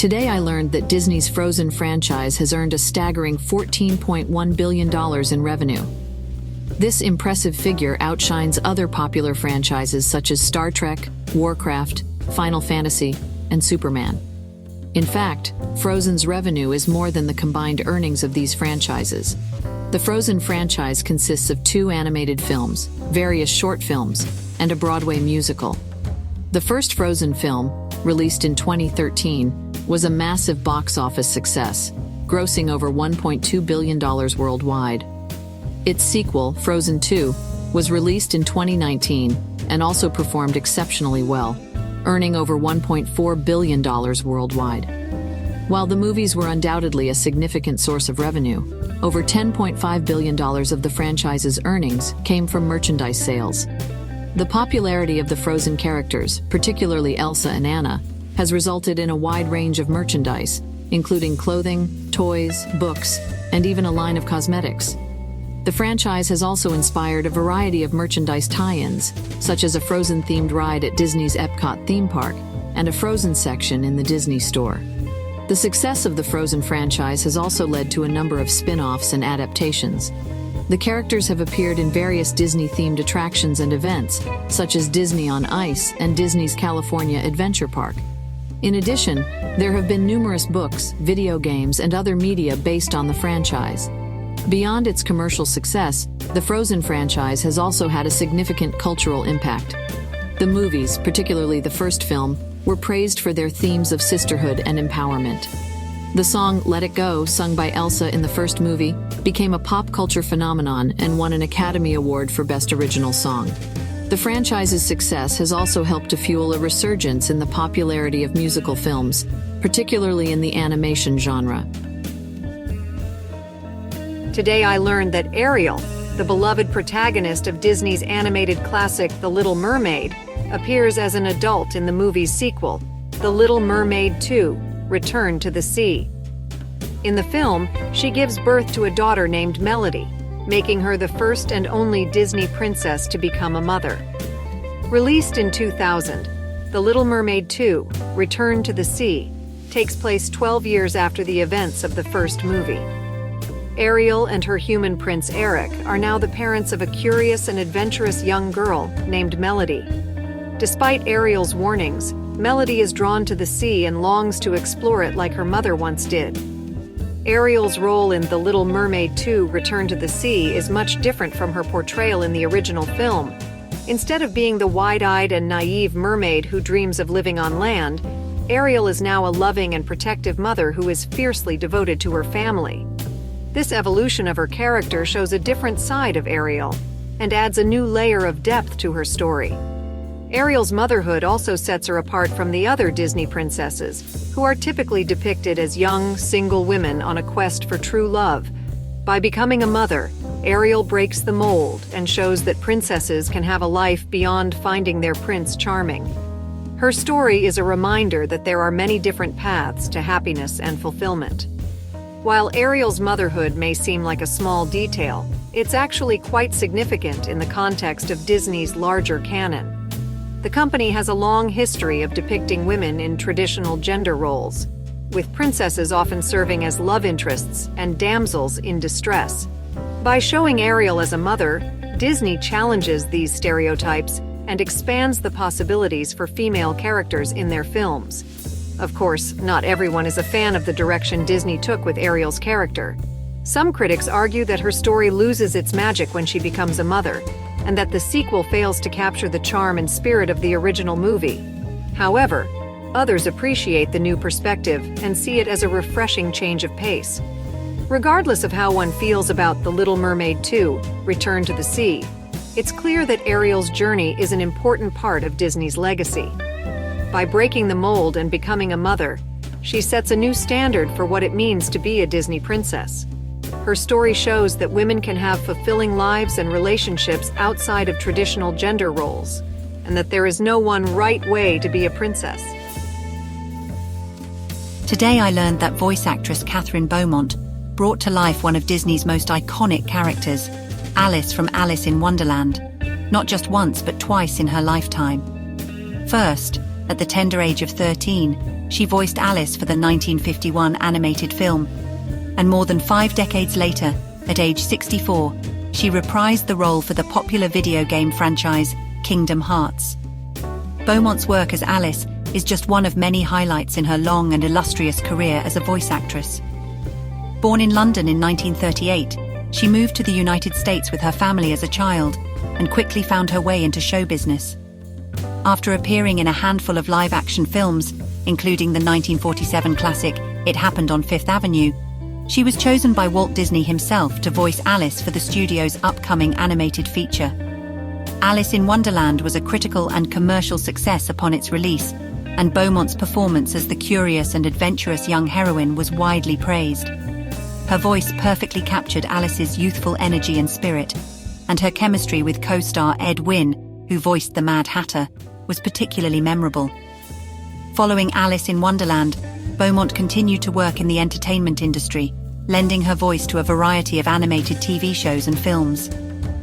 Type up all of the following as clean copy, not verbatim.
Today I learned that Disney's Frozen franchise has earned a staggering $14.1 billion in revenue. This impressive figure outshines other popular franchises such as Star Trek, Warcraft, Final Fantasy, and Superman. In fact, Frozen's revenue is more than the combined earnings of these franchises. The Frozen franchise consists of 2 animated films, various short films, and a Broadway musical. The first Frozen film, released in 2013, was a massive box office success, grossing over $1.2 billion worldwide. Its sequel, Frozen 2, was released in 2019 and also performed exceptionally well, earning over $1.4 billion worldwide. While the movies were undoubtedly a significant source of revenue, over $10.5 billion of the franchise's earnings came from merchandise sales. The popularity of the Frozen characters, particularly Elsa and Anna, has resulted in a wide range of merchandise, including clothing, toys, books, and even a line of cosmetics. The franchise has also inspired a variety of merchandise tie-ins, such as a Frozen-themed ride at Disney's Epcot theme park and a Frozen section in the Disney Store. The success of the Frozen franchise has also led to a number of spin-offs and adaptations. The characters have appeared in various Disney-themed attractions and events, such as Disney on Ice and Disney's California Adventure Park. In addition, there have been numerous books, video games, and other media based on the franchise. Beyond its commercial success, the Frozen franchise has also had a significant cultural impact. The movies, particularly the first film, were praised for their themes of sisterhood and empowerment. The song Let It Go, sung by Elsa in the first movie, became a pop culture phenomenon and won an Academy Award for Best Original Song. The franchise's success has also helped to fuel a resurgence in the popularity of musical films, particularly in the animation genre. Today I learned that Ariel, the beloved protagonist of Disney's animated classic The Little Mermaid, appears as an adult in the movie's sequel, The Little Mermaid 2: Return to the Sea. In the film, she gives birth to a daughter named Melody, making her the first and only Disney princess to become a mother. Released in 2000, The Little Mermaid 2: Return to the Sea takes place 12 years after the events of the first movie. Ariel and her human prince Eric are now the parents of a curious and adventurous young girl named Melody. Despite Ariel's warnings, Melody is drawn to the sea and longs to explore it like her mother once did. Ariel's role in The Little Mermaid 2: Return to the Sea is much different from her portrayal in the original film. Instead of being the wide-eyed and naive mermaid who dreams of living on land, Ariel is now a loving and protective mother who is fiercely devoted to her family. This evolution of her character shows a different side of Ariel and adds a new layer of depth to her story. Ariel's motherhood also sets her apart from the other Disney princesses, who are typically depicted as young, single women on a quest for true love. By becoming a mother, Ariel breaks the mold and shows that princesses can have a life beyond finding their prince charming. Her story is a reminder that there are many different paths to happiness and fulfillment. While Ariel's motherhood may seem like a small detail, it's actually quite significant in the context of Disney's larger canon. The company has a long history of depicting women in traditional gender roles, with princesses often serving as love interests and damsels in distress. By showing Ariel as a mother, Disney challenges these stereotypes and expands the possibilities for female characters in their films. Of course, not everyone is a fan of the direction Disney took with Ariel's character. Some critics argue that her story loses its magic when she becomes a mother, and that the sequel fails to capture the charm and spirit of the original movie. However, others appreciate the new perspective and see it as a refreshing change of pace. Regardless of how one feels about The Little Mermaid 2: Return to the Sea, it's clear that Ariel's journey is an important part of Disney's legacy. By breaking the mold and becoming a mother, she sets a new standard for what it means to be a Disney princess. Her story shows that women can have fulfilling lives and relationships outside of traditional gender roles, and that there is no one right way to be a princess. Today I learned that voice actress Kathryn Beaumont brought to life one of Disney's most iconic characters, Alice from Alice in Wonderland, not just once but twice in her lifetime. First, at the tender age of 13, she voiced Alice for the 1951 animated film, and more than 5 decades later, at age 64, she reprised the role for the popular video game franchise Kingdom Hearts. Beaumont's work as Alice is just one of many highlights in her long and illustrious career as a voice actress. Born in London in 1938, she moved to the United States with her family as a child and quickly found her way into show business. After appearing in a handful of live-action films, including the 1947 classic It Happened on Fifth Avenue, she was chosen by Walt Disney himself to voice Alice for the studio's upcoming animated feature. Alice in Wonderland was a critical and commercial success upon its release, and Beaumont's performance as the curious and adventurous young heroine was widely praised. Her voice perfectly captured Alice's youthful energy and spirit, and her chemistry with co-star Ed Wynn, who voiced the Mad Hatter, was particularly memorable. Following Alice in Wonderland, Beaumont continued to work in the entertainment industry, lending her voice to a variety of animated TV shows and films.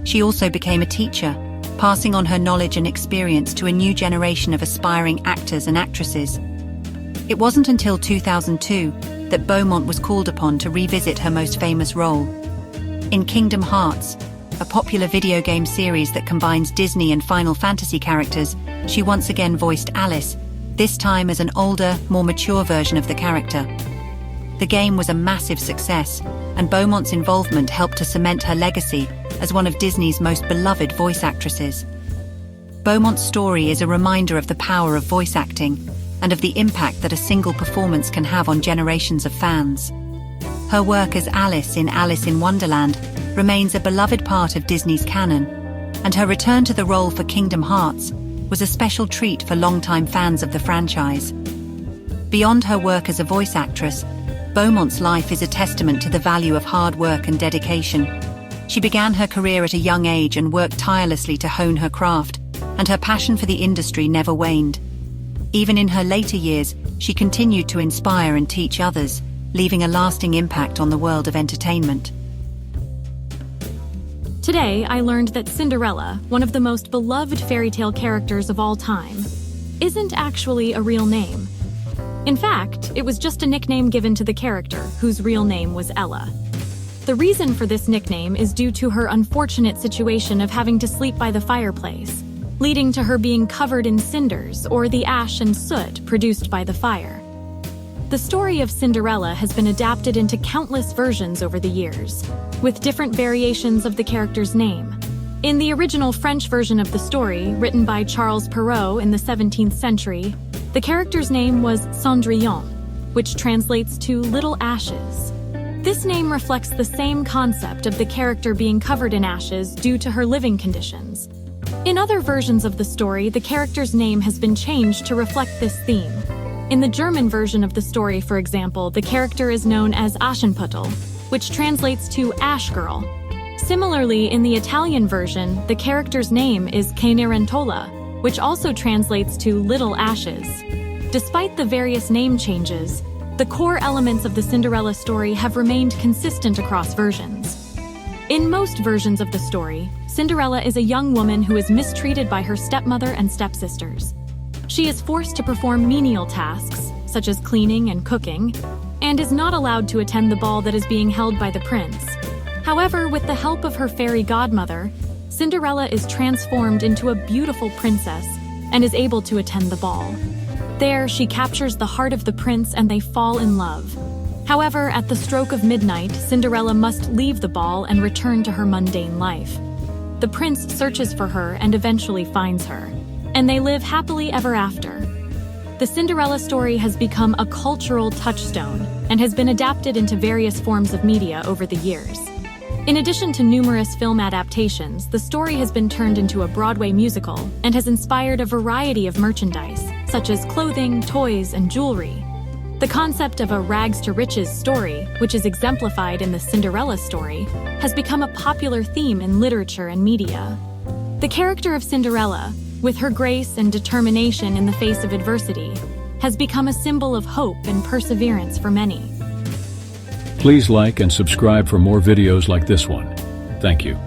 She also became a teacher, passing on her knowledge and experience to a new generation of aspiring actors and actresses. It wasn't until 2002 that Beaumont was called upon to revisit her most famous role. In Kingdom Hearts, a popular video game series that combines Disney and Final Fantasy characters, she once again voiced Alice, this time as an older, more mature version of the character. The game was a massive success, and Beaumont's involvement helped to cement her legacy as one of Disney's most beloved voice actresses. Beaumont's story is a reminder of the power of voice acting and of the impact that a single performance can have on generations of fans. Her work as Alice in Wonderland remains a beloved part of Disney's canon, and her return to the role for Kingdom Hearts was a special treat for longtime fans of the franchise. Beyond her work as a voice actress, Beaumont's life is a testament to the value of hard work and dedication. She began her career at a young age and worked tirelessly to hone her craft, and her passion for the industry never waned. Even in her later years, she continued to inspire and teach others, leaving a lasting impact on the world of entertainment. Today, I learned that Cinderella, one of the most beloved fairy tale characters of all time, isn't actually a real name. In fact, it was just a nickname given to the character, whose real name was Ella. The reason for this nickname is due to her unfortunate situation of having to sleep by the fireplace, leading to her being covered in cinders or the ash and soot produced by the fire. The story of Cinderella has been adapted into countless versions over the years, with different variations of the character's name. In the original French version of the story, written by Charles Perrault in the 17th century, the character's name was Cendrillon, which translates to Little Ashes. This name reflects the same concept of the character being covered in ashes due to her living conditions. In other versions of the story, the character's name has been changed to reflect this theme. In the German version of the story, for example, the character is known as Aschenputtel, which translates to Ash Girl. Similarly, in the Italian version, the character's name is Cenerentola, which also translates to Little Ashes. Despite the various name changes, the core elements of the Cinderella story have remained consistent across versions. In most versions of the story, Cinderella is a young woman who is mistreated by her stepmother and stepsisters. She is forced to perform menial tasks, such as cleaning and cooking, and is not allowed to attend the ball that is being held by the prince. However, with the help of her fairy godmother, Cinderella is transformed into a beautiful princess and is able to attend the ball. There, she captures the heart of the prince and they fall in love. However, at the stroke of midnight, Cinderella must leave the ball and return to her mundane life. The prince searches for her and eventually finds her, and they live happily ever after. The Cinderella story has become a cultural touchstone and has been adapted into various forms of media over the years. In addition to numerous film adaptations, the story has been turned into a Broadway musical and has inspired a variety of merchandise, such as clothing, toys, and jewelry. The concept of a rags to riches story, which is exemplified in the Cinderella story, has become a popular theme in literature and media. The character of Cinderella, with her grace and determination in the face of adversity, has become a symbol of hope and perseverance for many. Please like and subscribe for more videos like this one. Thank you.